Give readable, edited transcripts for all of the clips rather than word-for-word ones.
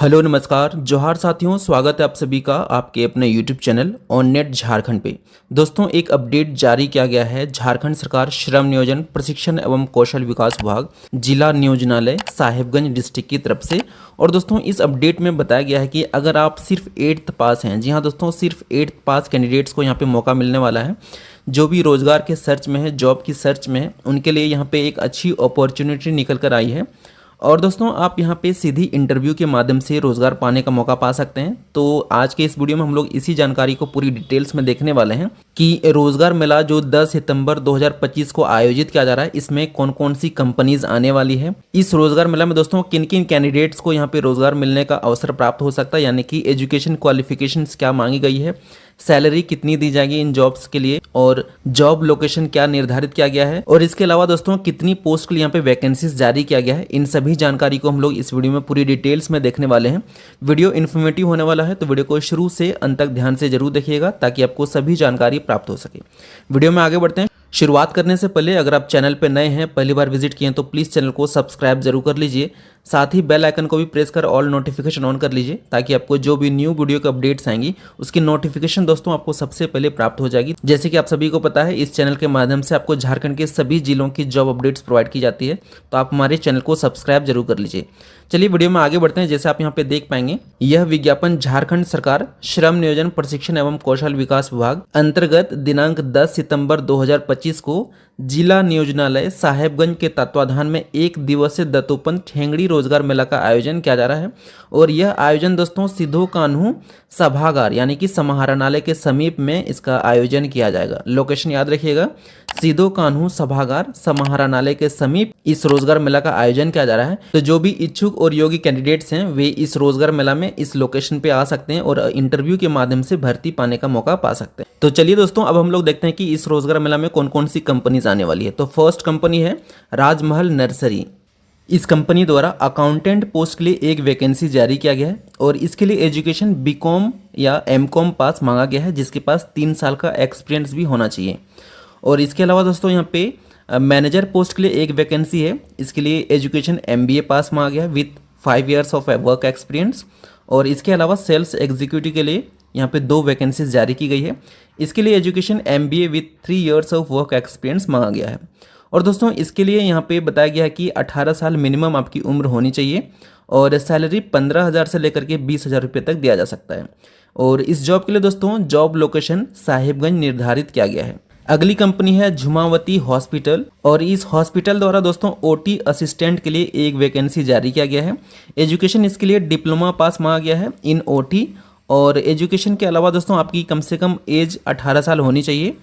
Hello नमस्कार जोहार साथियों, स्वागत है आप सभी का आपके अपने YouTube channel on net Jharkhand पे। दोस्तों, एक अपडेट जारी किया गया है झारखंड सरकार श्रम नियोजन प्रशिक्षण एवं कौशल विकास विभाग जिला नियोजनालय साहिबगंज डिस्ट्रिक्ट की तरफ से। और दोस्तों, इस अपडेट में बताया गया है कि अगर आप सिर्फ 8th पास हैं, जी हाँ दोस्तों, सिर्फ 8th पास कैंडिडेट्स को यहाँ पे मौका मिलने वाला है। जो भी रोजगार के सर्च में है, जॉब की सर्च में है, उनके लिए यहाँ पे एक अच्छी अपॉर्चुनिटी निकल कर आई है। और दोस्तों, आप यहाँ पे सीधी इंटरव्यू के माध्यम से रोज़गार पाने का मौका पा सकते हैं। तो आज के इस वीडियो में हम लोग इसी जानकारी को पूरी डिटेल्स में देखने वाले हैं कि रोज़गार मेला जो 10 सितंबर 2025 को आयोजित किया जा रहा है, इसमें कौन कौन सी कंपनीज आने वाली है। इस रोज़गार मेला में दोस्तों किन किन कैंडिडेट्स को यहाँ पे रोज़गार मिलने का अवसर प्राप्त हो सकता है, यानी कि एजुकेशन क्वालिफिकेशंस क्या मांगी गई है, सैलरी कितनी दी जाएगी इन जॉब्स के लिए, और जॉब लोकेशन क्या निर्धारित किया गया है, और इसके अलावा दोस्तों कितनी पोस्ट के लिए यहाँ पे वैकेंसीज जारी किया गया है। इन सभी जानकारी को हम लोग इस वीडियो में पूरी डिटेल्स में देखने वाले हैं। वीडियो इन्फॉर्मेटिव होने वाला है, तो वीडियो को शुरू से अंत तक ध्यान से जरूर देखिएगा ताकि आपको सभी जानकारी प्राप्त हो सके। वीडियो में आगे बढ़ते हैं। शुरुआत करने से पहले अगर आप चैनल पर नए हैं, पहली बार विजिट किए हैं, तो प्लीज़ चैनल को सब्सक्राइब जरूर कर लीजिए। साथ ही बेल आइकन को भी प्रेस कर ऑल नोटिफिकेशन ऑन कर लीजिए ताकि आपको जो भी न्यू वीडियो के अपडेट्स आएंगी उसकी नोटिफिकेशन दोस्तों आपको सबसे पहले प्राप्त हो जाएगी। जैसे कि आप सभी को पता है, इस चैनल के माध्यम से आपको झारखंड के सभी जिलों की जॉब अपडेट्स प्रोवाइड की जाती है, तो आप हमारे चैनल को सब्सक्राइब जरूर कर लीजिए। चलिए वीडियो में आगे बढ़ते हैं। जैसे आप यहाँ पे देख पाएंगे, यह विज्ञापन झारखंड सरकार श्रम नियोजन प्रशिक्षण एवं कौशल विकास विभाग अंतर्गत दिनांक 10 सितंबर 2025 को जिला नियोजनालय साहेबगंज के तत्वाधान में एक दिवसीय दत्तोपंत ठेंगड़ी रोजगार मेला का आयोजन किया जा रहा है। और यह आयोजन दोस्तों सिद्धो कान्हू सभागार यानी कि समाहरणालय के समीप में इसका आयोजन किया जाएगा। लोकेशन याद रखिएगा, सिद्धो कान्हू सभागार समाहरणालय के समीप इस रोजगार मेला का आयोजन किया जा रहा है। तो जो भी इच्छुक और योग्य कैंडिडेट्स हैं वे इस रोजगार मेला में इस लोकेशन पे आ सकते हैं और इंटरव्यू के माध्यम से भर्ती पाने का मौका पा सकते हैं। तो चलिए दोस्तों, अब हम लोग देखते हैं कि इस रोजगार मेला में कौन कौन सी कंपनीज आने वाली है। तो फर्स्ट कंपनी है राजमहल नर्सरी। इस कंपनी द्वारा अकाउंटेंट पोस्ट के लिए एक वैकेंसी जारी किया गया है और इसके लिए एजुकेशन बीकॉम या एमकॉम पास मांगा गया है, जिसके पास 3 साल का एक्सपीरियंस भी होना चाहिए। और इसके अलावा दोस्तों यहाँ पे मैनेजर पोस्ट के लिए एक वैकेंसी है। इसके लिए एजुकेशन MBA पास मांगा गया है with 5 years of work experience. और इसके अलावा सेल्स एग्जीक्यूटिव के लिए यहाँ पे 2 वैकेंसीज जारी की गई है। इसके लिए education MBA with 3 years of work experience मांगा गया है। और दोस्तों इसके लिए यहाँ पे बताया गया है कि 18 साल मिनिमम आपकी उम्र होनी चाहिए और सैलरी 15,000 से लेकर के 20,000 रुपये तक दिया जा सकता है। और इस जॉब के लिए दोस्तों जॉब लोकेशन साहिबगंज निर्धारित किया गया है। अगली कंपनी है झुमावती हॉस्पिटल और इस हॉस्पिटल द्वारा दोस्तों OT असिस्टेंट के लिए एक वैकेंसी जारी किया गया है। एजुकेशन इसके लिए डिप्लोमा पास मांगा गया है इन OT। और एजुकेशन के अलावा दोस्तों आपकी कम से कम एज 18 साल होनी चाहिए।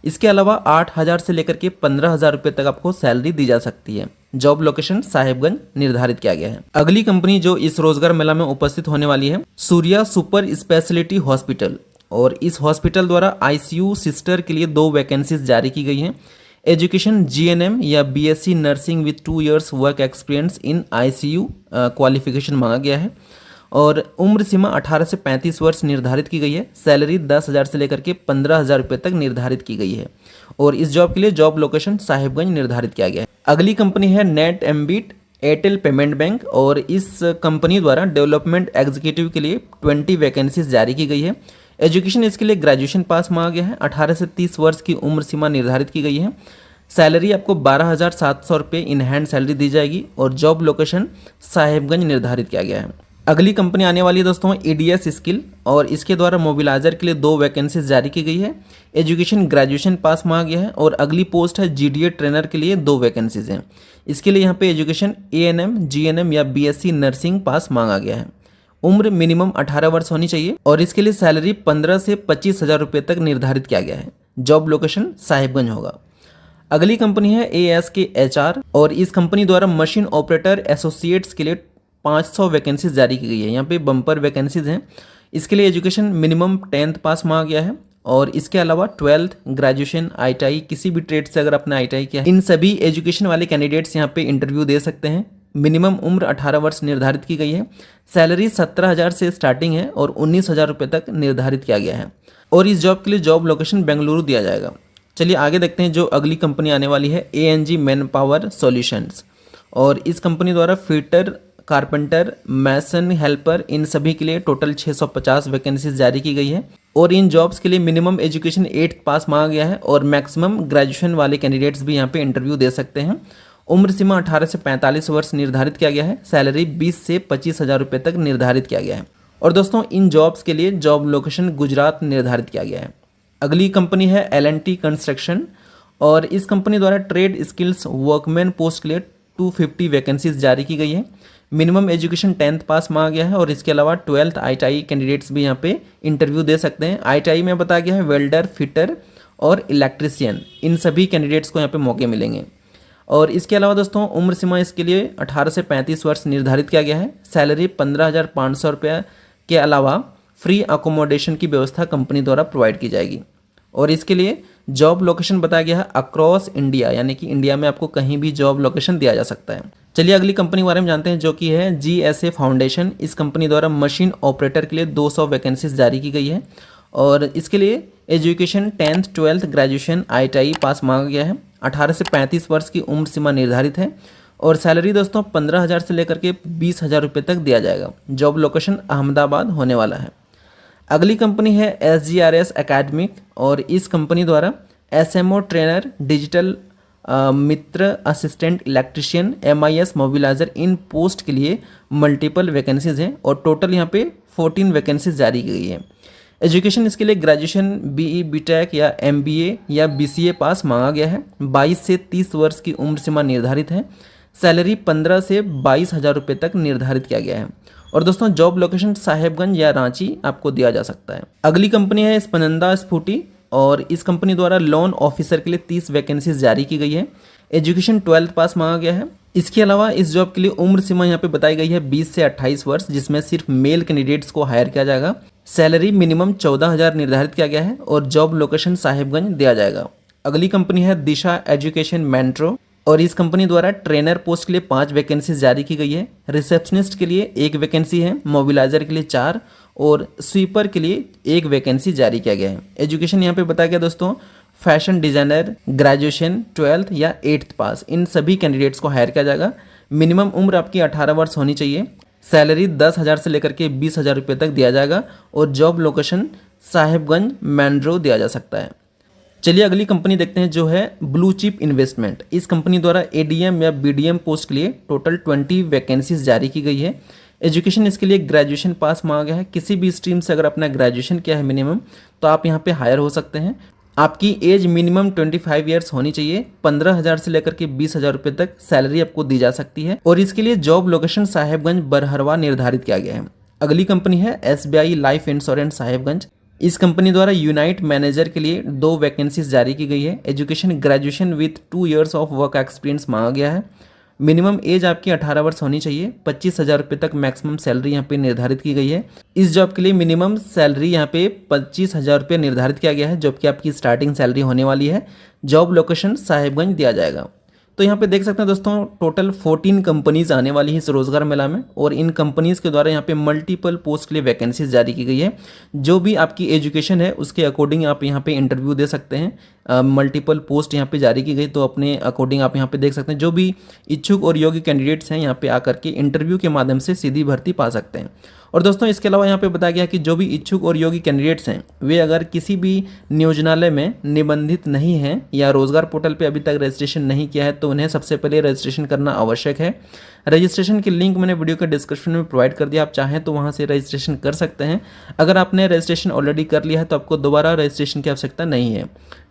इसके अलावा 8,000 से लेकर के 15,000 रुपये तक आपको सैलरी दी जा सकती है। जॉब लोकेशन साहिबगंज निर्धारित किया गया है। अगली कंपनी जो इस रोजगार मेला में उपस्थित होने वाली है सूर्या सुपर स्पेशलिटी हॉस्पिटल। और इस हॉस्पिटल द्वारा ICU सिस्टर के लिए 2 वैकेंसीज जारी की गई हैं। एजुकेशन GNM या BSc nursing with 2 years work experience in ICU qualification मांगा गया है। और उम्र सीमा 18 से 35 वर्ष निर्धारित की गई है। सैलरी 10,000 से लेकर के 15,000 रुपये तक निर्धारित की गई है। और इस जॉब के लिए जॉब लोकेशन साहिबगंज निर्धारित किया गया है। अगली कंपनी है net ambit Airtel payment bank और इस कंपनी द्वारा डेवलपमेंट एग्जीक्यूटिव के लिए 20 वैकेंसीज जारी की गई है। एजुकेशन इसके लिए ग्रेजुएशन पास मांगा गया है। 18 से 30 वर्ष की उम्र सीमा निर्धारित की गई है। सैलरी आपको 12,700 रुपये इन हैंड सैलरी दी जाएगी और जॉब लोकेशन साहिबगंज निर्धारित किया गया है। अगली कंपनी आने वाली है दोस्तों EDS स्किल और इसके द्वारा मोबिलाइजर के लिए 2 वैकेंसीज जारी की गई है। एजुकेशन ग्रेजुएशन पास मांगा गया है और अगली पोस्ट है GDA ट्रेनर के लिए 2 वैकेंसीज हैं। इसके लिए यहाँ पे एजुकेशन ANM GNM या BSc नर्सिंग पास मांगा गया है। उम्र मिनिमम 18 वर्ष होनी चाहिए और इसके लिए सैलरी 15 से 25,000 रुपये तक निर्धारित किया गया है। जॉब लोकेशन साहिबगंज होगा। अगली कंपनी है ASK HR और इस कंपनी द्वारा मशीन ऑपरेटर एसोसिएट्स के लिए 500 वैकेंसीज जारी की गई है। यहाँ पे बम्पर वैकेंसीज हैं। इसके लिए एजुकेशन मिनिमम 10th पास मांगा गया है और इसके अलावा 12th ग्रेजुएशन ITI किसी भी ट्रेड से अगर आपने ITI किया है, इन सभी एजुकेशन वाले कैंडिडेट्स यहाँ पे इंटरव्यू दे सकते हैं। मिनिमम उम्र 18 वर्ष निर्धारित की गई है। सैलरी 17,000 से स्टार्टिंग है और 19,000 रुपये तक निर्धारित किया गया है। और इस जॉब के लिए जॉब लोकेशन बेंगलुरु दिया जाएगा। चलिए आगे देखते हैं जो अगली कंपनी आने वाली है ANG मैन पावर सॉल्यूशंस। और इस कंपनी द्वारा फिटर कारपेंटर, मैसन, हेल्पर, इन सभी के लिए टोटल 650 वैकेंसीज जारी की गई है। और इन जॉब्स के लिए मिनिमम एजुकेशन 8th पास मांगा गया है और मैक्सिमम ग्रेजुएशन वाले कैंडिडेट्स भी यहाँ पे इंटरव्यू दे सकते हैं। उम्र सीमा 18 से 45 वर्ष निर्धारित किया गया है। सैलरी 20 से 25,000 रुपये तक निर्धारित किया गया है। और दोस्तों इन जॉब्स के लिए जॉब लोकेशन गुजरात निर्धारित किया गया है। अगली कंपनी है L&T कंस्ट्रक्शन और इस कंपनी द्वारा ट्रेड स्किल्स वर्कमैन पोस्ट के लिए 250 वैकेंसीज जारी की गई है। मिनिमम एजुकेशन 10th पास मांगा गया है और इसके अलावा 12th ITI कैंडिडेट्स भी यहाँ पे इंटरव्यू दे सकते हैं। ITI में बताया गया है वेल्डर, फिटर और इलेक्ट्रीशियन, इन सभी कैंडिडेट्स को यहाँ पे मौके मिलेंगे। और इसके अलावा दोस्तों उम्र सीमा इसके लिए 18 से 35 वर्ष निर्धारित किया गया है। सैलरी 15,500 रुपये के अलावा फ्री अकोमोडेशन की व्यवस्था कंपनी द्वारा प्रोवाइड की जाएगी। और इसके लिए जॉब लोकेशन बताया गया है अक्रॉस इंडिया, यानी कि इंडिया में आपको कहीं भी जॉब लोकेशन दिया जा सकता है। चलिए अगली कंपनी के बारे में जानते हैं जो कि है GSA फाउंडेशन। इस कंपनी द्वारा मशीन ऑपरेटर के लिए 200 वैकेंसीज जारी की गई है और इसके लिए education 10th 12th graduation ITI पास मांगा गया है। 18 से 35 वर्ष की उम्र सीमा निर्धारित है और सैलरी दोस्तों 15,000 से लेकर के 20,000 रुपये तक दिया जाएगा। जॉब लोकेशन अहमदाबाद होने वाला है। अगली कंपनी है SGRS एकेडमिक और इस कंपनी द्वारा SMO ट्रेनर, डिजिटल मित्र, असिस्टेंट इलेक्ट्रिशियन, MIS मोबिलाइजर इन पोस्ट के लिए मल्टीपल वैकेंसीज हैं और टोटल यहाँ पे 14 वैकेंसीज जारी की गई है। एजुकेशन इसके लिए ग्रेजुएशन BE BTech या MBA या BCA पास मांगा गया है। 22 से 30 वर्ष की उम्र सीमा निर्धारित है। सैलरी 15 से 22,000 रुपये तक निर्धारित किया गया है। और दोस्तों जॉब लोकेशन साहेबगंज या रांची आपको दिया जा सकता है। अगली कंपनी है स्पनंदा स्फूटी और इस कंपनी द्वारा लोन ऑफिसर के लिए 30 वैकेंसीज जारी की गई है। एजुकेशन 12th पास मांगा गया है। इसके अलावा इस जॉब के लिए उम्र सीमा यहाँ पे बताई गई है 20 से 28 वर्ष, जिसमें सिर्फ मेल कैंडिडेट्स को हायर किया जाएगा। सैलरी मिनिमम 14,000 निर्धारित किया गया है और जॉब लोकेशन साहेबगंज दिया जाएगा। अगली कंपनी है दिशा एजुकेशन मेंट्रो और इस कंपनी द्वारा ट्रेनर पोस्ट के लिए 5 वैकेंसी जारी की गई है। रिसेप्शनिस्ट के लिए 1 वैकेंसी है, मोबिलाइजर के लिए 4 और स्वीपर के लिए 1 वैकेंसी जारी किया गया है। एजुकेशन यहाँ पे बताया गया दोस्तों फैशन डिजाइनर, ग्रेजुएशन 12th या 8th पास, इन सभी कैंडिडेट्स को हायर किया जाएगा। मिनिमम उम्र आपकी 18 वर्ष होनी चाहिए। सैलरी 10,000 से लेकर के 20,000 रुपये तक दिया जाएगा और जॉब लोकेशन साहेबगंज मैंड्रो दिया जा सकता है। चलिए अगली कंपनी देखते हैं जो है ब्लू चिप इन्वेस्टमेंट। इस कंपनी द्वारा ADM या BDM पोस्ट के लिए टोटल 20 वैकेंसीज जारी की गई है। एजुकेशन इसके लिए ग्रेजुएशन पास मांगा गया है। किसी भी स्ट्रीम से अगर अपना ग्रेजुएशन किया है मिनिमम, तो आप यहाँ पे हायर हो सकते हैं। आपकी एज मिनिमम 25 ईयर्स होनी चाहिए। 15,000 से लेकर के 20,000 रुपये तक सैलरी आपको दी जा सकती है और इसके लिए जॉब लोकेशन साहेबगंज बरहरवा निर्धारित किया गया है। अगली कंपनी है SBI लाइफ इंश्योरेंस साहेबगंज। इस कंपनी द्वारा यूनाइट मैनेजर के लिए 2 वैकेंसीज जारी की गई है। Education graduation with 2 years of work experience मांगा गया है। मिनिमम एज आपकी 18 वर्ष होनी चाहिए। 25,000 रुपये तक मैक्सिमम सैलरी यहाँ पे निर्धारित की गई है। इस जॉब के लिए मिनिमम सैलरी यहाँ पे 25,000 रुपये निर्धारित किया गया है, जबकि आपकी स्टार्टिंग सैलरी होने वाली है। जॉब लोकेशन साहेबगंज दिया जाएगा। तो यहाँ पे देख सकते हैं दोस्तों टोटल 14 कंपनीज आने वाली है इस रोजगार मेला में और इन कंपनीज के द्वारा यहाँ पे मल्टीपल पोस्ट के लिए वैकेंसीज जारी की गई है। जो भी आपकी एजुकेशन है उसके अकॉर्डिंग आप यहाँ पे इंटरव्यू दे सकते हैं। मल्टीपल पोस्ट यहाँ पे जारी की गई, तो अपने अकॉर्डिंग आप यहाँ पे देख सकते हैं। जो भी इच्छुक और योग्य कैंडिडेट्स हैं यहाँ पे आकर के इंटरव्यू के माध्यम से सीधी भर्ती पा सकते हैं। और दोस्तों इसके अलावा यहाँ पे बताया गया कि जो भी इच्छुक और योग्य कैंडिडेट्स हैं वे अगर किसी भी नियोजनालय में निबंधित नहीं हैं या रोजगार पोर्टल पे अभी तक रजिस्ट्रेशन नहीं किया है, तो उन्हें सबसे पहले रजिस्ट्रेशन करना आवश्यक है। रजिस्ट्रेशन की लिंक मैंने वीडियो के डिस्क्रिप्शन में प्रोवाइड कर दिया, आप चाहें तो वहाँ से रजिस्ट्रेशन कर सकते हैं। अगर आपने रजिस्ट्रेशन ऑलरेडी कर लिया है तो आपको दोबारा रजिस्ट्रेशन की आवश्यकता नहीं है,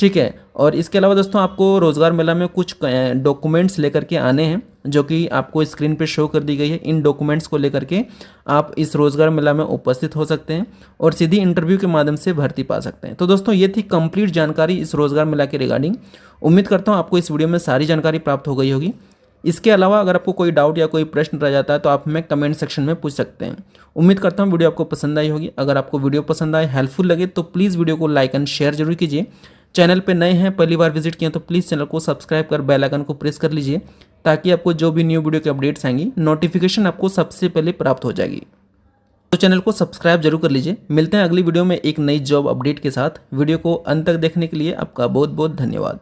ठीक है। और इसके अलावा दोस्तों आपको रोजगार मेला में कुछ डॉक्यूमेंट्स लेकर के आने हैं जो कि आपको स्क्रीन पे शो कर दी गई है। इन डॉक्यूमेंट्स को लेकर के आप इस रोजगार मेला में उपस्थित हो सकते हैं और सीधी इंटरव्यू के माध्यम से भर्ती पा सकते हैं। तो दोस्तों ये थी कंप्लीट जानकारी इस रोजगार मेला के रिगार्डिंग। उम्मीद करता हूँ आपको इस वीडियो में सारी जानकारी प्राप्त हो गई होगी। इसके अलावा अगर आपको कोई डाउट या कोई प्रश्न रह जाता है तो आप हमें कमेंट सेक्शन में पूछ सकते हैं। उम्मीद करता हूँ वीडियो आपको पसंद आई होगी। अगर आपको वीडियो पसंद आए, हेल्पफुल लगे, तो प्लीज़ वीडियो को लाइक एंड शेयर जरूर कीजिए। चैनल पे नए हैं, पहली बार विजिट किए तो प्लीज़ चैनल को सब्सक्राइब कर बेल आइकन को प्रेस कर लीजिए, ताकि आपको जो भी न्यू वीडियो की अपडेट्स आएंगी नोटिफिकेशन आपको सबसे पहले प्राप्त हो जाएगी। तो चैनल को सब्सक्राइब जरूर कर लीजिए। मिलते हैं अगली वीडियो में एक नई जॉब अपडेट के साथ। वीडियो को अंत तक देखने के लिए आपका बहुत बहुत धन्यवाद।